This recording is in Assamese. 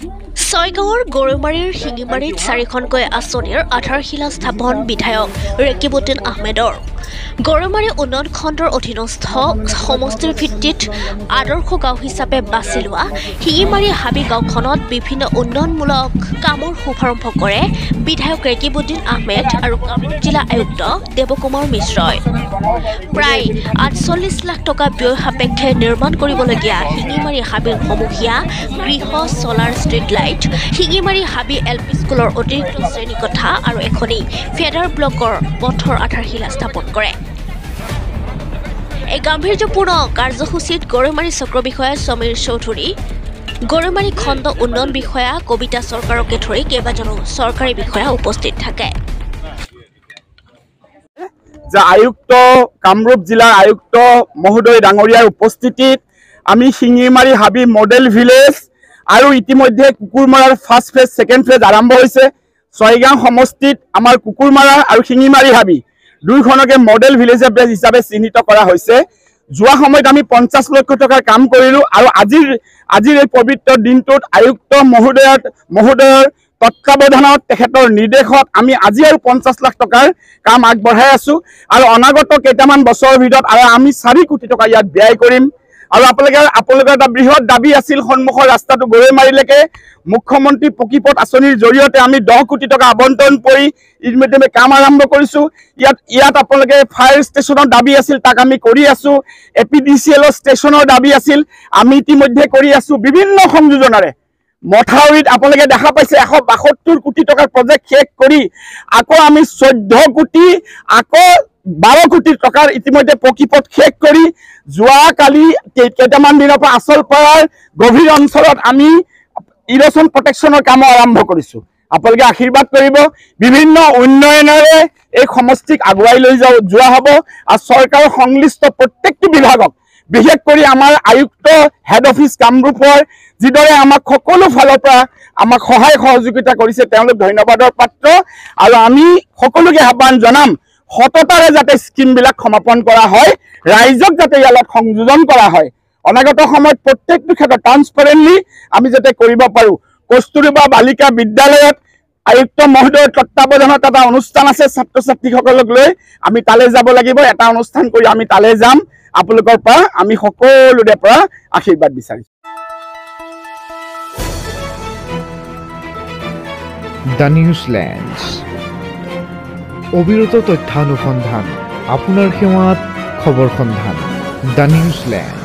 ছয়গাঁৱৰ গৰৈমাৰীৰ শিঙিমাৰীত 4খনকৈ আঁচনিৰ আধাৰশিলা স্থাপন বিধায়ক ৰেকিবুদ্দিন আহমেদৰ। গৰৈমাৰী উন্নয়ন খণ্ডৰ অধীনস্থ সমষ্টিৰ ভিত্তিত আদৰ্শ গাঁও হিচাপে বাছি লোৱা শিঙিমাৰী হাবি গাঁওখনত বিভিন্ন উন্নয়নমূলক কামৰ শুভাৰম্ভ কৰে বিধায়ক ৰেকিবুদ্দিন আহমেদ আৰু কামৰূপ জিলা আয়ুক্ত দেৱকুমাৰ মিশ্ৰই। প্ৰায় ৪৮ লাখ টকা ব্যয় সাপেক্ষে নিৰ্মাণ কৰিবলগীয়া শিঙিমাৰী হাবিৰ সমূহীয়া গৃহ চলাৰ ষ্ট্ৰীট লাইট, শিঙিমাৰী হাবি LP স্কুলৰ অতিৰিক্ত শ্ৰেণীকোঠা আৰু এখনি ফেডাৰ ব্লকৰ পথৰ আধাৰশিলা স্থাপন কৰে। এই গাম্ভীৰ্যপূৰ্ণ কাৰ্যসূচীত গৰৈমাৰী চক্ৰ বিষয়া সমীৰ চৌধুৰী, গৰৈমাৰী খণ্ড উন্নয়ন বিষয়া কবিতা চৰকাৰকে ধৰি কেইবাজনো চৰকাৰী বিষয়া উপস্থিত থাকে। আয়ুক্ত কামৰূপ জিলাৰ আয়ুক্ত মহোদয় ডাঙৰীয়াৰ উপস্থিতিত আমি শিঙিমাৰী হাবি মডেল ভিলেজ আৰু ইতিমধ্যে কুকুৰমাৰাৰ ফাৰ্ষ্ট ফেজ ছেকেণ্ড ফেজ আৰম্ভ হৈছে। ছয়গাঁও সমষ্টিত আমাৰ কুকুৰমাৰা আৰু শিঙিমাৰী হাবি দুইখনকে মডেল ভিলেজ হিচাপে চিহ্নিত কৰা হৈছে। যোৱা সময়ত আমি 50 লক্ষ টকাৰ কাম কৰিলোঁ আৰু আজিৰ এই পবিত্ৰ দিনটোত আয়ুক্ত মহোদয়ৰ তত্বাৱধানত তেখেতৰ নিৰ্দেশত আমি আজি আৰু 50 লাখ টকাৰ কাম আগবঢ়াই আছোঁ আৰু অনাগত কেইটামান বছৰৰ ভিতৰত আৰু আমি 4 কোটি টকা ইয়াত ব্যয় কৰিম। আৰু আপোনালোকৰ এটা বৃহৎ দাবী আছিল সন্মুখৰ ৰাস্তাটো গৰৈমাৰীলৈকে মুখ্যমন্ত্ৰী পকীপথ আঁচনিৰ জৰিয়তে আমি 10 কোটি টকা আবণ্টন কৰি ইতিমধ্যে কাম আৰম্ভ কৰিছোঁ। ইয়াত আপোনালোকে ফায়াৰ ষ্টেচনৰ দাবী আছিল, তাক আমি কৰি আছোঁ। APDCL ষ্টেচনৰ দাবী আছিল, আমি ইতিমধ্যে কৰি আছোঁ। বিভিন্ন সংযোজনেৰে মথাউৰিত আপোনালোকে দেখা পাইছে 172 কোটি টকাৰ প্ৰজেক্ট শেষ কৰি আকৌ আমি 14 কোটি আকৌ 12 কোটি টকাৰ ইতিমধ্যে পকীপথ শেষ কৰি যোৱাকালি কেইটামান দিনৰ পৰা আচলপাৰাৰ গভীৰ অঞ্চলত আমি ইৰ'শ্যন প্ৰটেকশ্যনৰ কাম আৰম্ভ কৰিছোঁ। আপোনালোকে আশীৰ্বাদ কৰিব। বিভিন্ন উন্নয়নেৰে এই সমষ্টিক আগুৱাই লৈ যোৱা হ'ব আৰু চৰকাৰৰ সংশ্লিষ্ট প্ৰত্যেকটো বিভাগক, বিশেষ কৰি আমাৰ আয়ুক্ত হেড অফিচ কামৰূপৰ যিদৰে আমাক সকলো ফালৰ পৰা আমাক সহায় সহযোগিতা কৰিছে, তেওঁলোক ধন্যবাদৰ পাত্ৰ। আৰু আমি সকলোকে আহ্বান জনাম, সততাৰে যাতে স্কিমবিলাক সমাপন কৰা হয়, ৰাইজক যাতে ইয়াত সংযোজন কৰা হয়। অনাগত সময়ত প্ৰত্যেকটো ক্ষেত্ৰত ট্ৰান্সপাৰেণ্টলি আমি যাতে কৰিব পাৰোঁ। কস্তুৰবা বালিকা বিদ্যালয়ত আয়ুক্ত মহোদয়ৰ তত্বাৱধানত এটা অনুষ্ঠান আছে, ছাত্ৰ ছাত্ৰীসকলক লৈ আমি তালৈ যাব লাগিব। এটা অনুষ্ঠান কৰি আমি তালৈ যাম। আপোনালোকৰ পৰা আমি সকলোৰে পৰা আশীৰ্বাদ বিচাৰিছোঁ। দ্য নিউজলেণ্ডছ, অবিৰত তথ্যানুসন্ধান, আপোনাৰ সেৱাত খবৰ সন্ধান। দ্য নিউজলেণ্ড।